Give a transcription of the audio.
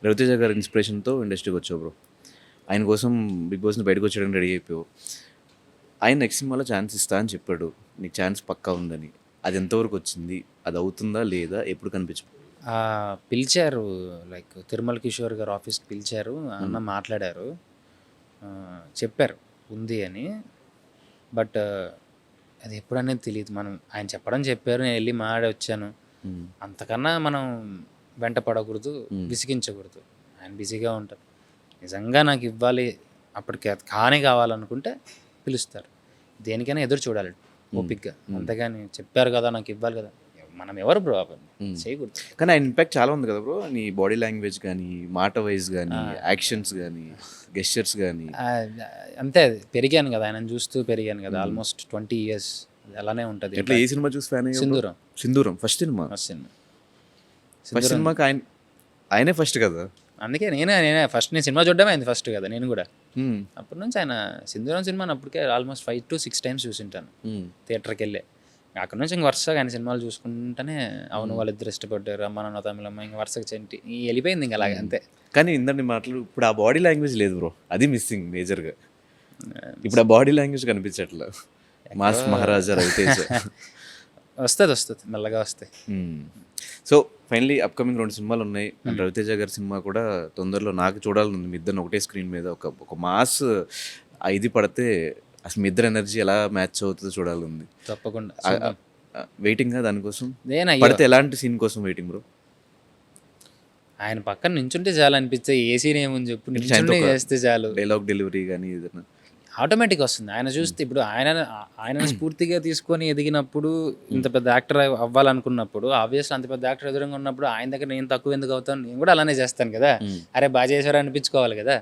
రవితేజ గారి ఇన్స్పిరేషన్తో ఇండస్ట్రీకి వచ్చావు బ్రో. ఆయన కోసం బిగ్ బాస్ని బయటకు వచ్చేయడానికి రెడీ అయిపోయావు. ఆయన నెక్స్ట్ సినిమాలో ఛాన్స్ ఇస్తా అని చెప్పాడు, నీకు ఛాన్స్ పక్కా ఉందని. అది ఎంతవరకు వచ్చింది, అది అవుతుందా లేదా, ఎప్పుడు కనిపించు? పిలిచారు, లైక్ తిరుమల కిషోర్ గారు ఆఫీస్కి పిలిచారు, అన్న మాట్లాడారు, చెప్పారు ఉంది అని. బట్ అది ఎప్పుడనేది తెలియదు. మనం ఆయన చెప్పారు, నేను వెళ్ళి మాట్లాడి వచ్చాను. అంతకన్నా మనం వెంట పడకూడదు, విసిగించకూడదు. ఆయన బిజీగా ఉంటారు. నిజంగా నాకు ఇవ్వాలి, అప్పటికి అది కావాలనుకుంటే పిలుస్తారు. దేనికైనా ఎదురు చూడాలి ఓపిక్గా. అంతేగాని చెప్పారు కదా నాకు ఇవ్వాలి కదా, మనం ఎవరు బ్రో చేయకూడదు. కానీ ఆయన ఇంపాక్ట్ చాలా ఉంది కదా బ్రో, నీ బాడీ లాంగ్వేజ్ కానీ, మాట వైజ్ కానీ, యాక్షన్స్ కానీ, గెస్చర్స్ కానీ. అంతే, అది పెరిగాను కదా, ఆయన చూస్తూ పెరిగాను కదా. ఆల్మోస్ట్ 20 years అలానే ఉంటుంది. ఎట్లా, ఏ సినిమా చూసి ఫ్యాన్? సింధూరం ఫస్ట్ సినిమా. ఫస్ట్ సినిమాకి ఆయనే ఫస్ట్ కదా. అందుకే నేనే ఫస్ట్, నేను సినిమా చూడడమే అయింది ఫస్ట్ కదా నేను కూడా. అప్పటి నుంచి ఆయన సింధూరం సినిమాని అప్పటికే ఆల్మోస్ట్ 5 to 6 times చూసింటాను థియేటర్కి వెళ్ళే. అక్కడ నుంచి ఇంక వరుసగా ఆయన సినిమాలు చూసుకుంటేనే, అవును వాళ్ళిద్దరు ఇష్టపడ్డారు, అమ్మ నాన్న తమిళమ్మ, ఇంక వరుసగా చెంటి వెళ్ళిపోయింది ఇంక అలాగే అంతే. కానీ ఇందరిని మాటలు ఇప్పుడు ఆ బాడీ లాంగ్వేజ్ లేదు బ్రో, అది మిస్సింగ్ మేజర్గా. ఇప్పుడు ఆ బాడీ లాంగ్వేజ్ కనిపించట్లా. మాస్ మహారాజా రవితేజ వస్తుంది మెల్లగా వస్తాయి. సో ఫైనలీ అప్కమింగ్ 2 సినిమాలు ఉన్నాయి. అండ్ రవితేజ గారి సినిమా కూడా తొందరలో నాకు చూడాలని మీ ఇద్దరిని ఒకటే స్క్రీన్ మీద ఒక మాస్ ఇది పడితే అసలు మీ ఇద్దరు ఎనర్జీ ఎలా మ్యాచ్ అవుతుందో చూడాలని తప్పకుండా వెయిటింగ్ దానికోసం. పడితే ఎలాంటి సీన్ కోసం వెయిటింగ్ బ్రో? ఆయన పక్కన నించుంటే చాలు అనిపిస్తే, ఏ సీన్ ఏముంది చెప్పు, నించుంటే చేస్తే చాలు. డైలాగ్ డెలివరీ కానీ ఏదైనా ఆటోమేటిక్ వస్తుంది. ఆయన చూస్తే ఇప్పుడు ఆయన స్ఫూర్తిగా తీసుకొని ఎదిగినప్పుడు, ఇంత పెద్ద యాక్టర్ అవ్వాలనుకున్నప్పుడు, ఆబ్వియస్లీ అంత పెద్ద యాక్టర్ ఎదురుగా ఉన్నప్పుడు ఆయన దగ్గర నేను తక్కువ ఎందుకు అవుతాను, నేను కూడా అలానే చేస్తాను కదా. అరే బాగా చేశారు అనిపించుకోవాలి కదా.